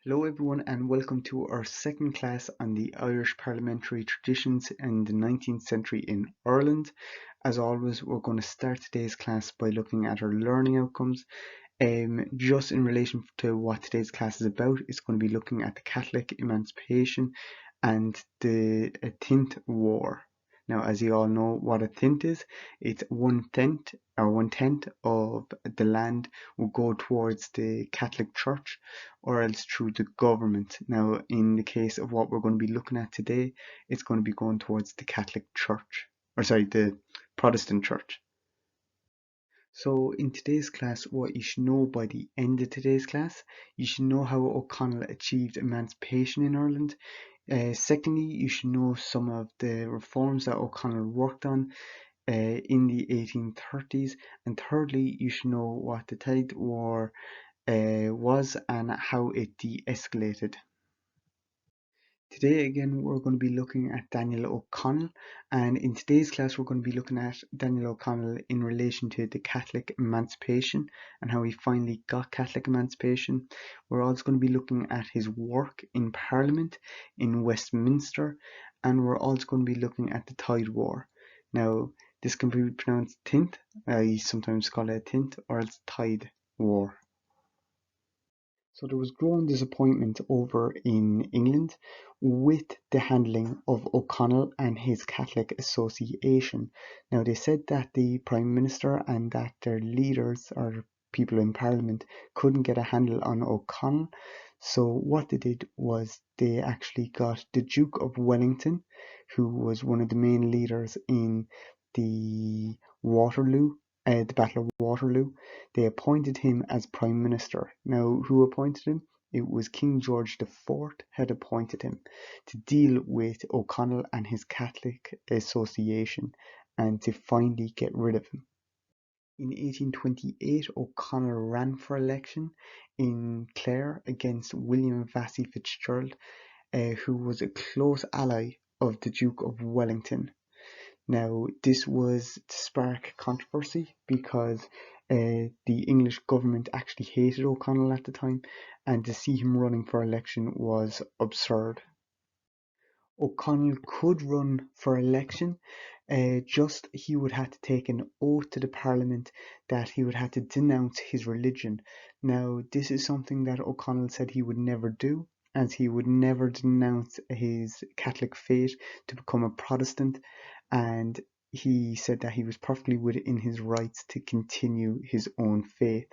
Hello everyone and welcome to our second class on the Irish parliamentary traditions in the 19th century in Ireland. As always, we're going to start today's class by looking at our learning outcomes. Just in relation to what today's class is about, it's going to be looking at the Catholic Emancipation and the Tithe War. Now, as you all know what a tithe is, it's one-tenth of the land will go towards the Catholic Church or else through the government. Now, in the case of what we're going to be looking at today, it's going to be going towards the Catholic Church, the Protestant Church. So in today's class, what you should know by the end of today's class, you should know how O'Connell achieved emancipation in Ireland. Secondly, you should know some of the reforms that O'Connell worked on in the 1830s. And thirdly, you should know what the Tithe War was and how it de-escalated. Today again we're going to be looking at Daniel O'Connell, and in today's class we're going to be looking at Daniel O'Connell in relation to the Catholic emancipation and how he finally got Catholic emancipation. We're also going to be looking at his work in Parliament in Westminster, and we're also going to be looking at the Tithe War. Now this can be pronounced Tithe, I sometimes call it a Tithe, or it's Tithe War. So there was growing disappointment over in England with the handling of O'Connell and his Catholic Association. Now they said that the Prime Minister and that their leaders or people in Parliament couldn't get a handle on O'Connell. So what they did was they actually got the Duke of Wellington, who was one of the main leaders in the the Battle of Waterloo. They appointed him as Prime Minister. Now, who appointed him? It was King George IV had appointed him to deal with O'Connell and his Catholic Association and to finally get rid of him. In 1828, O'Connell ran for election in Clare against William Vesey Fitzgerald, who was a close ally of the Duke of Wellington. Now, this was to spark controversy because the English government actually hated O'Connell at the time, and to see him running for election was absurd. O'Connell could run for election, just he would have to take an oath to the Parliament that he would have to denounce his religion. Now, this is something that O'Connell said he would never do, as he would never denounce his Catholic faith to become a Protestant, and he said that he was perfectly within his rights to continue his own faith.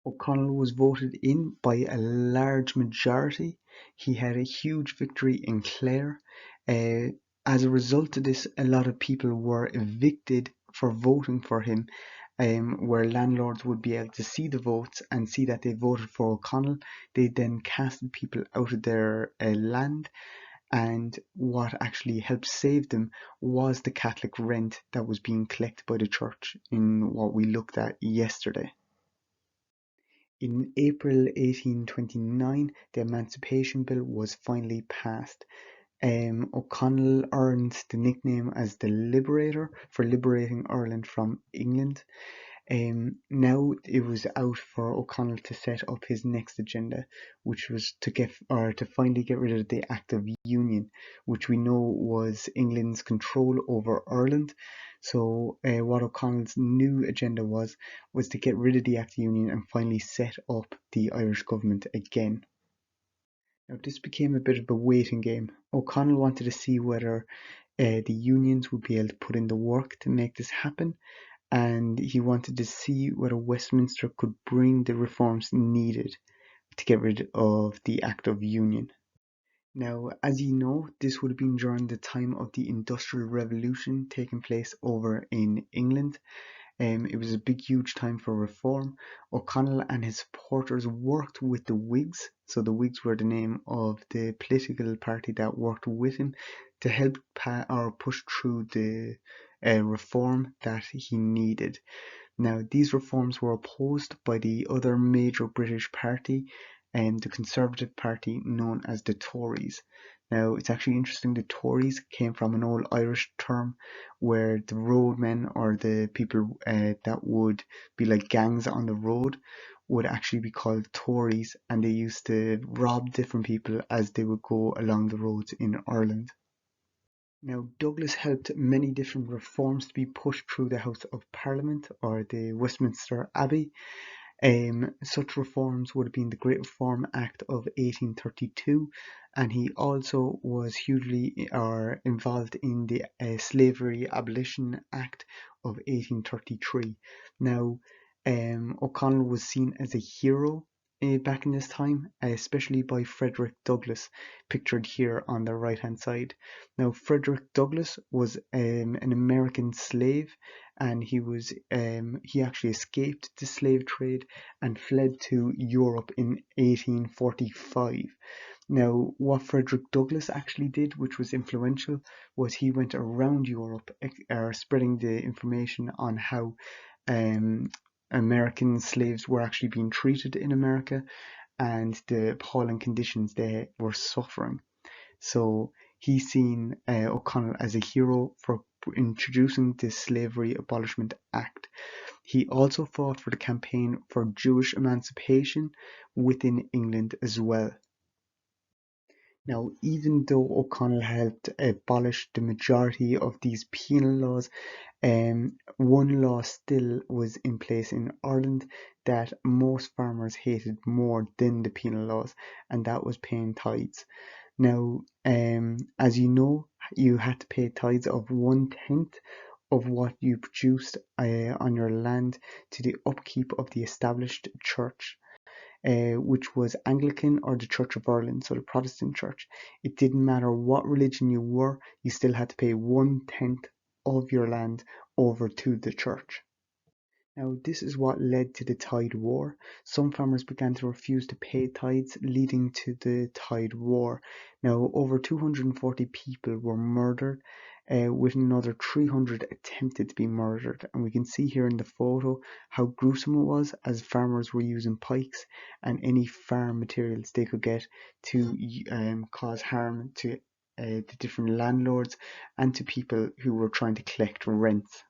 O'Connell was voted in by a large majority. He had a huge victory in Clare. As a result of this, a lot of people were evicted for voting for him, where landlords would be able to see the votes and see that they voted for O'Connell. They then casted people out of their land, and what actually helped save them was the Catholic rent that was being collected by the church in what we looked at yesterday. In April 1829, the Emancipation Bill was finally passed. O'Connell earned the nickname as the Liberator for liberating Ireland from England. Now it was out for O'Connell to set up his next agenda, which was to finally get rid of the Act of Union, which we know was England's control over Ireland. So what O'Connell's new agenda was to get rid of the Act of Union and finally set up the Irish government again. Now this became a bit of a waiting game. O'Connell wanted to see whether the unions would be able to put in the work to make this happen, and he wanted to see whether Westminster could bring the reforms needed to get rid of the Act of Union. Now, as you know, this would have been during the time of the Industrial Revolution taking place over in England. It was a big, huge time for reform. O'Connell and his supporters worked with the Whigs, so the Whigs were the name of the political party that worked with him to help push through the reform that he needed. Now, these reforms were opposed by the other major British party, the Conservative Party known as the Tories. Now, it's actually interesting, the Tories came from an old Irish term where the roadmen or the people that would be like gangs on the road would actually be called Tories, and they used to rob different people as they would go along the roads in Ireland. Now, Douglas helped many different reforms to be pushed through the House of Parliament, or the Westminster Abbey. Such reforms would have been the Great Reform Act of 1832, and he also was hugely involved in the Slavery Abolition Act of 1833. Now, O'Connell was seen as a hero back in this time, especially by Frederick Douglass, pictured here on the right hand side. Now, Frederick Douglass was an American slave, and he actually escaped the slave trade and fled to Europe in 1845. Now, what Frederick Douglass actually did, which was influential, was he went around Europe spreading the information on how American slaves were actually being treated in America and the appalling conditions they were suffering. So he's seen O'Connell as a hero for introducing the Slavery Abolishment Act. He also fought for the campaign for Jewish emancipation within England as well. Now, even though O'Connell helped abolish the majority of these penal laws, one law still was in place in Ireland that most farmers hated more than the penal laws, and that was paying tithes. Now, as you know, you had to pay tithes of 1/10 of what you produced on your land to the upkeep of the established church, which was Anglican or the Church of Ireland, so the Protestant church. It didn't matter what religion you were, you still had to pay 1/10 of your land over to the church. Now, this is what led to the Tithe War. Some farmers began to refuse to pay tithes, leading to the Tithe War. Now, over 240 people were murdered, with another 300 attempted to be murdered. And we can see here in the photo how gruesome it was, as farmers were using pikes and any farm materials they could get to cause harm to the different landlords and to people who were trying to collect rents.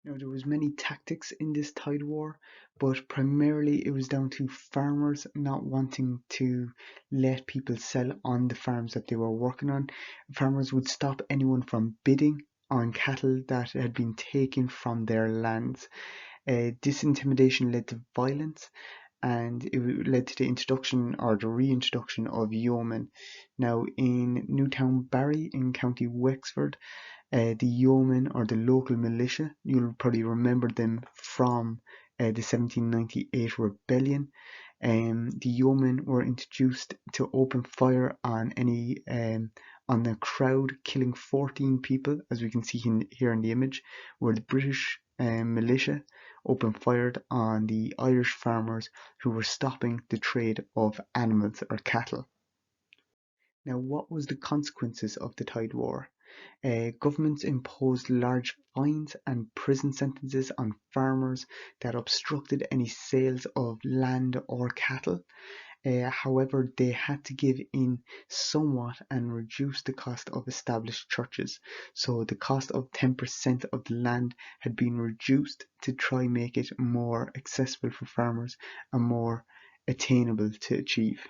Now, there was many tactics in this Tithe War, but primarily it was down to farmers not wanting to let people sell on the farms that they were working on. Farmers would stop anyone from bidding on cattle that had been taken from their lands. This intimidation led to violence, and it led to the introduction or the reintroduction of yeomen. Now, in Newtown Barry in County Wexford, the yeomen or the local militia, you'll probably remember them from the 1798 rebellion. The yeomen were introduced to open fire on on the crowd, killing 14 people, as we can see here in the image, where the British militia opened fire on the Irish farmers who were stopping the trade of animals or cattle. Now, what was the consequences of the Tithe War? Governments imposed large fines and prison sentences on farmers that obstructed any sales of land or cattle. However, they had to give in somewhat and reduce the cost of established churches. So the cost of 10% of the land had been reduced to try make it more accessible for farmers and more attainable to achieve.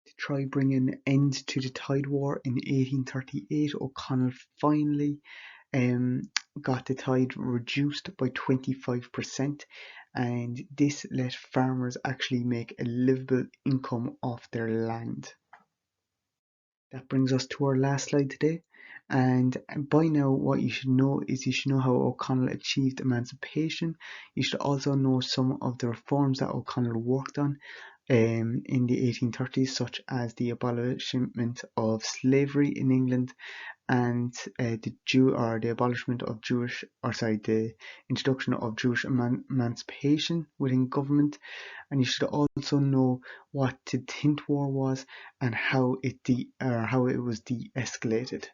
To try bring an end to the Tithe War in 1838, O'Connell finally got the tithe reduced by 25%, and this let farmers actually make a livable income off their land. That brings us to our last slide today, and by now what you should know is you should know how O'Connell achieved emancipation. You should also know some of the reforms that O'Connell worked on in the 1830s, such as the abolishment of slavery in England and the abolishment of the introduction of Jewish emancipation within government. And you should also know what the Tithe War was and how it was de-escalated.